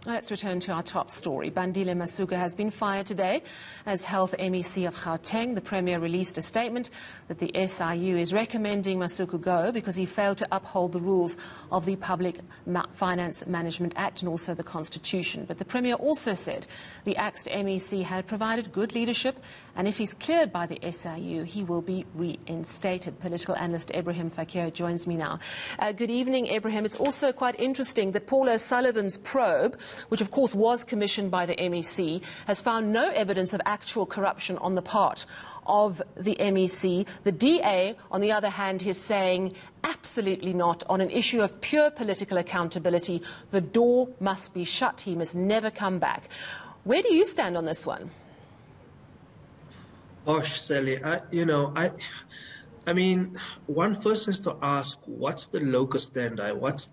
Let's return to our top story. Bandile Masuku has been fired today as Health MEC of Gauteng. The Premier released a statement that the SIU is recommending Masuku go because he failed to uphold the rules of the Public Finance Management Act and also the Constitution. But the Premier also said the axed MEC had provided good leadership, and if he's cleared by the SIU, he will be reinstated. Political analyst Ebrahim Fakir joins me now. Good evening, Ebrahim. It's also quite interesting that Paul O'Sullivan's probe, which of course was commissioned by the MEC, has found no evidence of actual corruption on the part of the MEC. The DA, on the other hand, is saying absolutely not. On an issue of pure political accountability, the door must be shut. He must never come back. Where do you stand on this one? Gosh, Sally, I mean, one first has to ask, what's the locus standi? What's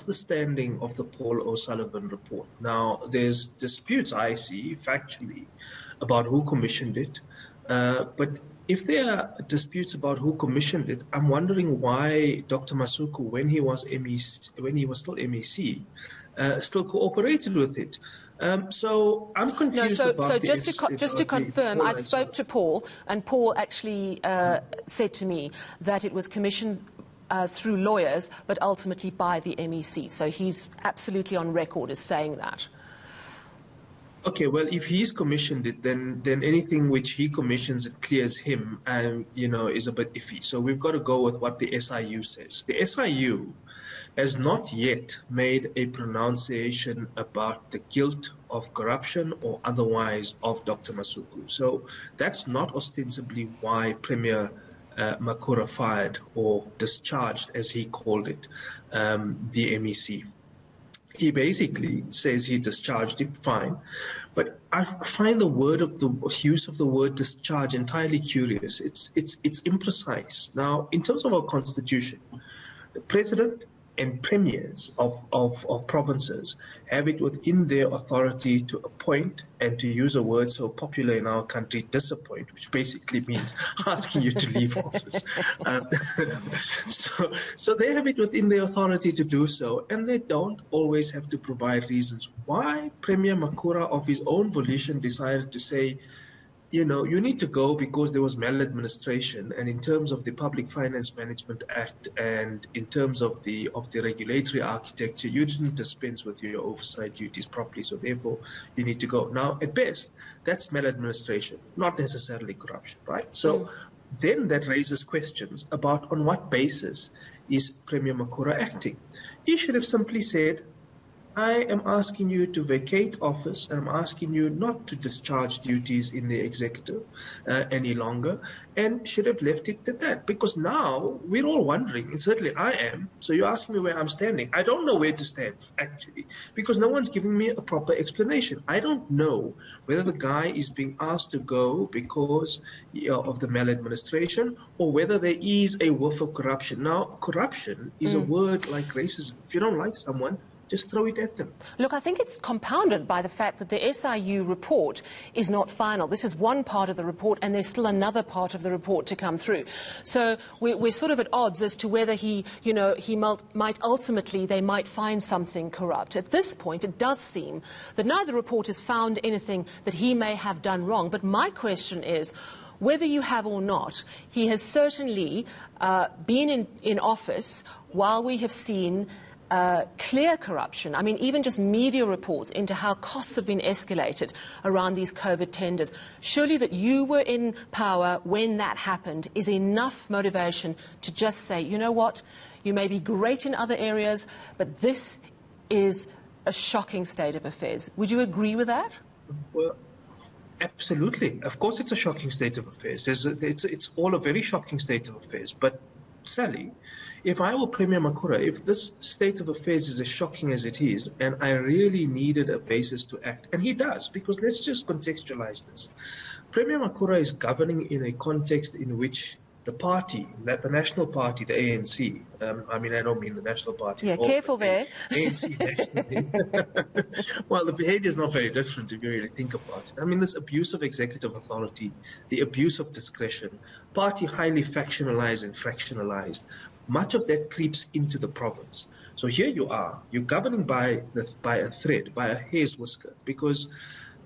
the standing of the Paul O'Sullivan report? Now, there's disputes, I see, factually, about who commissioned it. But if there are disputes about who commissioned it, I'm wondering why Dr. Masuku, when he was still MEC, still cooperated with it. So I'm confused about just to confirm, I spoke to Paul, and Paul actually said to me that it was commissioned through lawyers, but ultimately by the MEC. So he's absolutely on record as saying that. Okay, well, if he's commissioned it, then anything which he commissions and clears him, is a bit iffy. So we've got to go with what the SIU says. The SIU has not yet made a pronunciation about the guilt of corruption or otherwise of Dr. Masuku. So that's not ostensibly why Premier Makura fired or discharged, as he called it, the MEC. He basically says he discharged him, fine. But I find the use of the word discharge entirely curious. It's imprecise. Now, in terms of our constitution, the president and premiers of provinces have it within their authority to appoint and, to use a word so popular in our country, disappoint, which basically means asking you to leave office. So they have it within their authority to do so, and they don't always have to provide reasons why Premier Makura, of his own volition, decided to say, you need to go because there was maladministration, and in terms of the Public Finance Management Act and in terms of the regulatory architecture, you didn't dispense with your oversight duties properly, so therefore you need to go. Now, at best, that's maladministration, not necessarily corruption, right? So then that raises questions about on what basis is Premier Makura acting. He should have simply said, I am asking you to vacate office, and I'm asking you not to discharge duties in the executive any longer, and should have left it at that. Because now we're all wondering, and certainly I am, so you're asking me where I'm standing. I don't know where to stand, actually, because no one's giving me a proper explanation. I don't know whether the guy is being asked to go because of the maladministration or whether there is a whiff of corruption. Now, corruption is a word like racism. If you don't like someone, just throw it at them. Look, I think it's compounded by the fact that the SIU report is not final. This is one part of the report, and there's still another part of the report to come through. So we're sort of at odds as to whether he might ultimately, they might find something corrupt. At this point, it does seem that neither report has found anything that he may have done wrong. But my question is, whether you have or not, he has certainly been in office while we have seen clear corruption. I mean, even just media reports into how costs have been escalated around these COVID tenders. Surely that you were in power when that happened is enough motivation to just say, you know what, you may be great in other areas, but this is a shocking state of affairs. Would you agree with that? Well, absolutely. Of course it's a shocking state of affairs. It's all a very shocking state of affairs. But Sally, if I were Premier Makura, if this state of affairs is as shocking as it is, and I really needed a basis to act, and he does, because let's just contextualize this. Premier Makura is governing in a context in which the party, the National Party, the ANC, I mean, I don't mean the National Party. Yeah, careful there. ANC nationally. Well, the behavior is not very different if you really think about it. I mean, this abuse of executive authority, the abuse of discretion, party highly factionalized and fractionalized, much of that creeps into the province. So here you are, you're governing by a thread, by a hair's whisker, because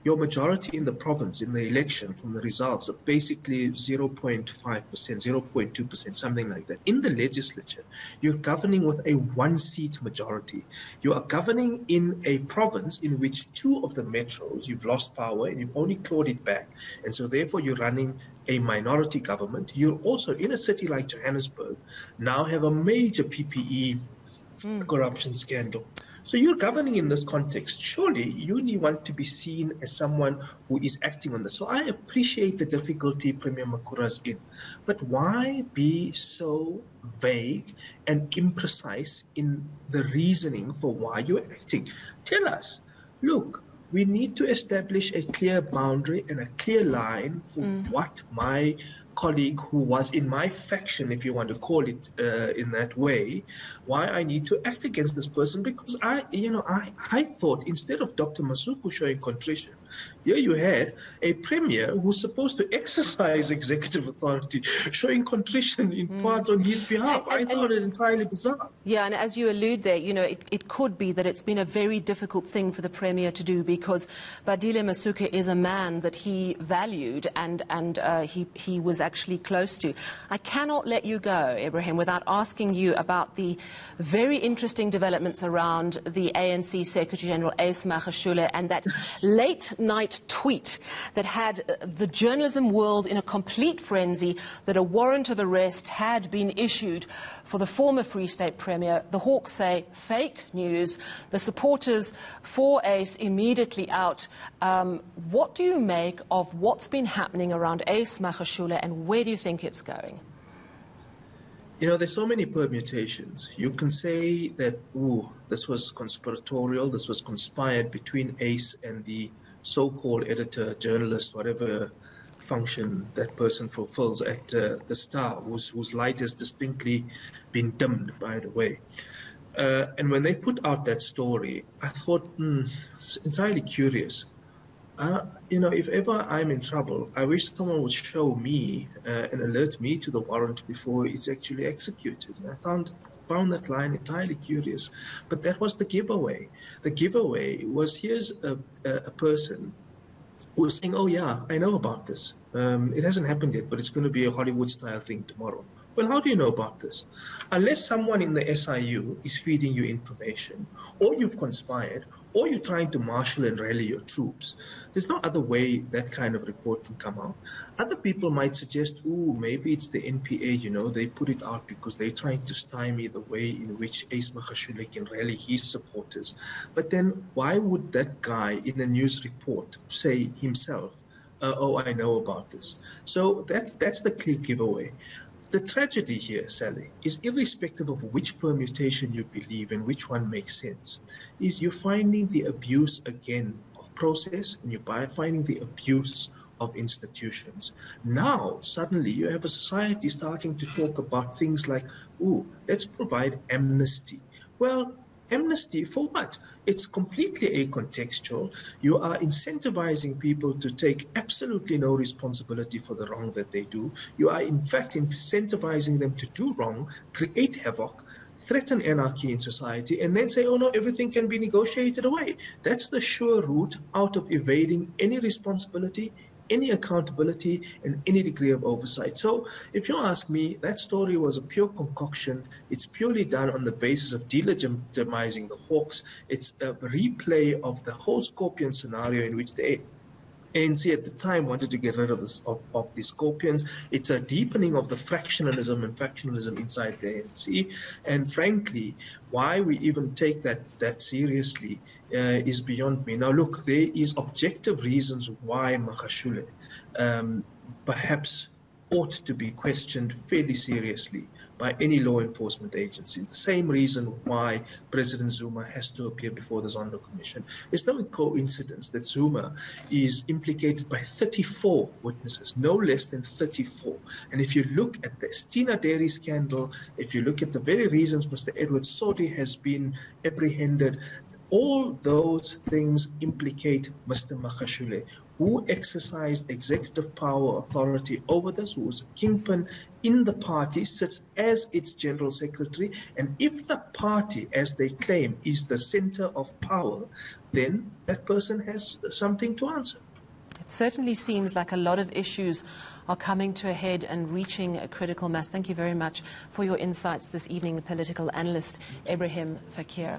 your majority in the province in the election from the results are basically 0.5%, 0.2%, something like that. In the legislature, you're governing with a one-seat majority. You are governing in a province in which 2 of the metros, you've lost power and you've only clawed it back. And so therefore you're running a minority government. You're also in a city like Johannesburg, now have a major PPE corruption scandal. So you're governing in this context. Surely you want to be seen as someone who is acting on this. So I appreciate the difficulty Premier Makura's in. But why be so vague and imprecise in the reasoning for why you're acting? Tell us, look, we need to establish a clear boundary and a clear line for what my colleague who was in my faction, if you want to call it in that way, why I need to act against this person, because I thought instead of Dr. Masuku showing contrition, here you had a premier who's supposed to exercise executive authority showing contrition in part on his behalf. I thought it entirely bizarre. Yeah, and as you allude there, it could be that it's been a very difficult thing for the premier to do, because Bandile Masuku is a man that he valued and he was actually close to. I cannot let you go, Ebrahim, without asking you about the very interesting developments around the ANC Secretary General Magashule and that late-night tweet that had the journalism world in a complete frenzy that a warrant of arrest had been issued for the former Free State Premier. The Hawks say fake news. The supporters for ACE immediately out. What do you make of what's been happening around ACE Magashule, and where do you think it's going? There's so many permutations. You can say that, this was conspiratorial, this was conspired between ACE and the so-called editor, journalist, whatever function that person fulfills at the Star, whose light has distinctly been dimmed, by the way. And when they put out that story, I thought, it's entirely curious. If ever I'm in trouble, I wish someone would show me and alert me to the warrant before it's actually executed. I found that line entirely curious. But that was the giveaway. The giveaway was, here's a person who was saying, oh yeah, I know about this. It hasn't happened yet, but it's going to be a Hollywood-style thing tomorrow. Well, how do you know about this? Unless someone in the SIU is feeding you information, or you've conspired, or you're trying to marshal and rally your troops, there's no other way that kind of report can come out. Other people might suggest, maybe it's the NPA, they put it out because they're trying to stymie the way in which Ace Magashule can rally his supporters. But then why would that guy in a news report say himself, I know about this? So that's the clear giveaway. The tragedy here, Sally, is irrespective of which permutation you believe and which one makes sense, is you're finding the abuse again of process, and you're finding the abuse of institutions. Now, suddenly, you have a society starting to talk about things like, let's provide amnesty. Well, amnesty for what? It's completely acontextual. You are incentivizing people to take absolutely no responsibility for the wrong that they do. You are, in fact, incentivizing them to do wrong, create havoc, threaten anarchy in society, and then say, no, everything can be negotiated away. That's the sure route out of evading any responsibility, any accountability, and any degree of oversight. So if you ask me, that story was a pure concoction. It's purely done on the basis of delegitimizing the Hawks. It's a replay of the whole Scorpion scenario in which the ANC at the time wanted to get rid of the Scorpions. It's a deepening of the fractionalism inside the ANC. And frankly, why we even take that seriously is beyond me. Now, look, there is objective reasons why Magashule perhaps ought to be questioned fairly seriously by any law enforcement agency. The same reason why President Zuma has to appear before the Zondo Commission. It's no coincidence that Zuma is implicated by 34 witnesses, no less than 34. And if you look at the Stina Dairy scandal, if you look at the very reasons Mr. Edward Sodi has been apprehended, all those things implicate Mr. Magashule, who exercised executive power authority over this, who was a kingpin in the party, sits as its general secretary. And if the party, as they claim, is the center of power, then that person has something to answer. It certainly seems like a lot of issues are coming to a head and reaching a critical mass. Thank you very much for your insights this evening, the political analyst Ebrahim Fakir.